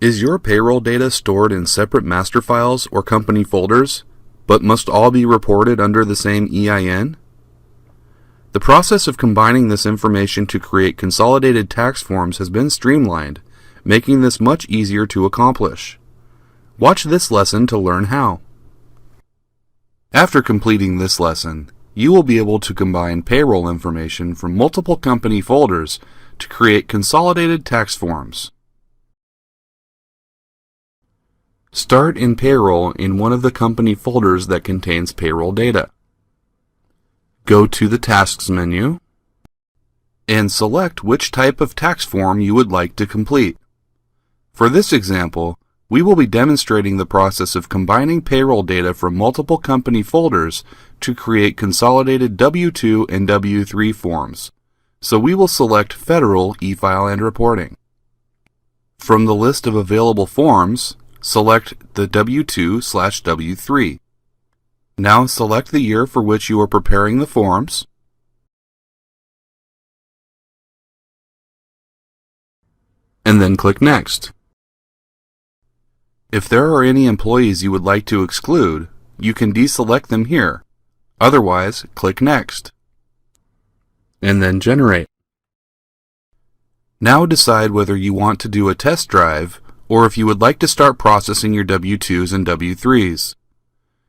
Is your payroll data stored in separate master files or company folders, but must all be reported under the same EIN? The process of combining this information to create consolidated tax forms has been streamlined, making this much easier to accomplish. Watch this lesson to learn how. After completing this lesson, you will be able to combine payroll information from multiple company folders to create consolidated tax forms. Start in Payroll in one of the company folders that contains payroll data. Go to the Tasks menu and select which type of tax form you would like to complete. For this example, we will be demonstrating the process of combining payroll data from multiple company folders to create consolidated W-2 and W-3 forms, so we will select Federal e-file and Reporting. From the list of available forms, select the W-2/W-3. Now select the year for which you are preparing the forms, and then click Next. If there are any employees you would like to exclude, you can deselect them here. Otherwise, click Next, and then Generate. Now decide whether you want to do a test drive or if you would like to start processing your W-2s and W-3s.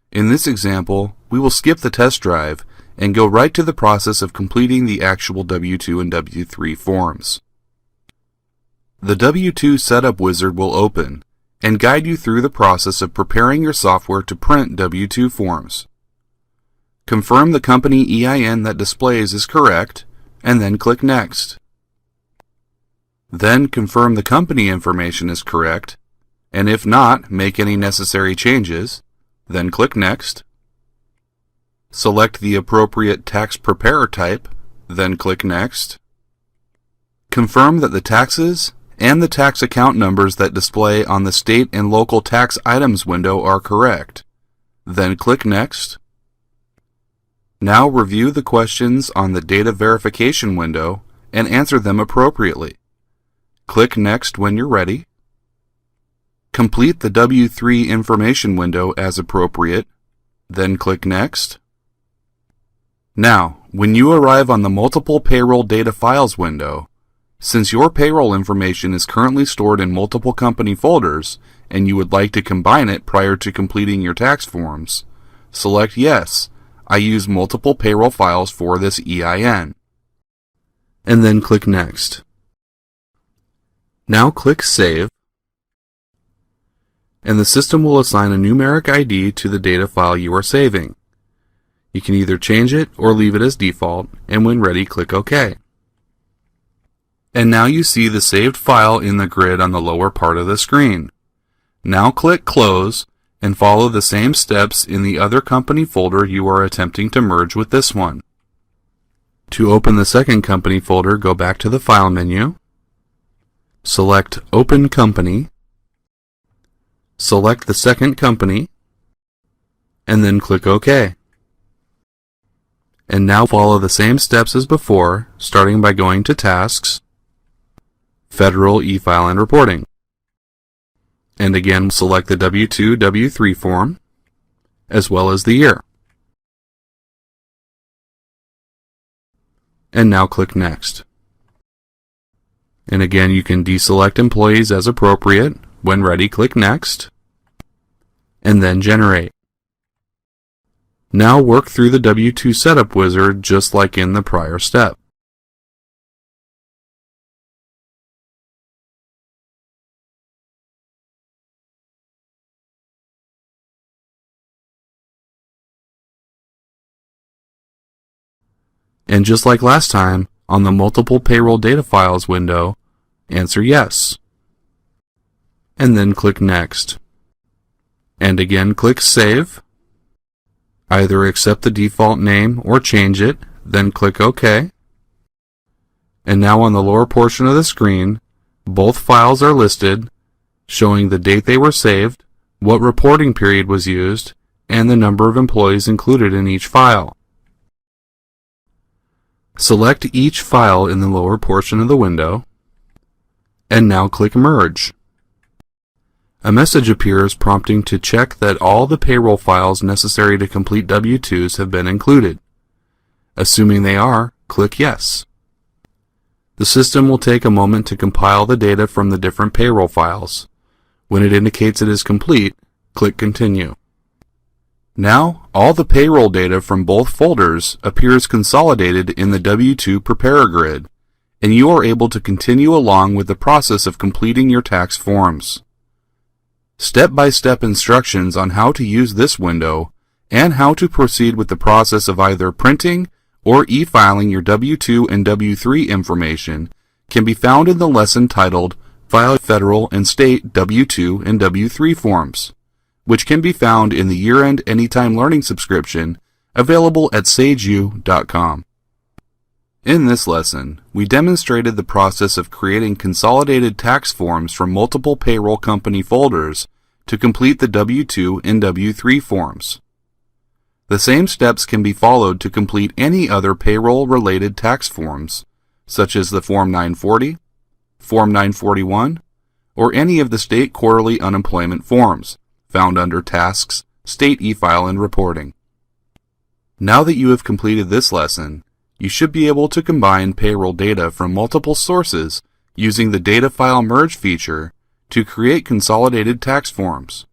In this example, we will skip the test drive and go right to the process of completing the actual W-2 and W-3 forms. The W-2 Setup Wizard will open and guide you through the process of preparing your software to print W-2 forms. Confirm the company EIN that displays is correct, and then click Next. Then confirm the company information is correct, and if not, make any necessary changes, then click Next. Select the appropriate tax preparer type, then click Next. Confirm that the taxes and the tax account numbers that display on the State and Local Tax Items window are correct, then click Next. Now review the questions on the Data Verification window and answer them appropriately. Click Next when you're ready. Complete the W-3 information window as appropriate, then click Next. Now, when you arrive on the Multiple Payroll Data Files window, since your payroll information is currently stored in multiple company folders and you would like to combine it prior to completing your tax forms, select Yes, I use multiple payroll files for this EIN, and then click Next. Now click Save, and the system will assign a numeric ID to the data file you are saving. You can either change it or leave it as default, and when ready, click OK. And now you see the saved file in the grid on the lower part of the screen. Now click Close and follow the same steps in the other company folder you are attempting to merge with this one. To open the second company folder, go back to the File menu, select Open Company, select the second company, and then click OK. And now follow the same steps as before, starting by going to Tasks, Federal e-file and Reporting. And again, select the W-2, W-3 form, as well as the year. And now click Next. And again, you can deselect employees as appropriate. When ready, click Next, and then Generate. Now work through the W-2 Setup Wizard just like in the prior step. And just like last time, on the Multiple Payroll Data Files window, answer Yes, and then click Next. And again, click Save. Either accept the default name or change it, then click OK. And now on the lower portion of the screen, both files are listed, showing the date they were saved, what reporting period was used, and the number of employees included in each file. Select each file in the lower portion of the window, and now click Merge. A message appears prompting to check that all the payroll files necessary to complete W-2s have been included. Assuming they are, click Yes. The system will take a moment to compile the data from the different payroll files. When it indicates it is complete, click Continue. Now, all the payroll data from both folders appears consolidated in the W-2 Preparer Grid, and you are able to continue along with the process of completing your tax forms. Step-by-step instructions on how to use this window and how to proceed with the process of either printing or e-filing your W-2 and W-3 information can be found in the lesson titled File Federal and State W-2 and W-3 Forms, which can be found in the Year-End Anytime Learning subscription available at sageu.com. In this lesson, we demonstrated the process of creating consolidated tax forms from multiple payroll company folders to complete the W-2 and W-3 forms. The same steps can be followed to complete any other payroll-related tax forms, such as the Form 940, Form 941, or any of the state quarterly unemployment forms, found under Tasks, State e-File and Reporting. Now that you have completed this lesson, you should be able to combine payroll data from multiple sources using the Data File Merge feature to create consolidated tax forms.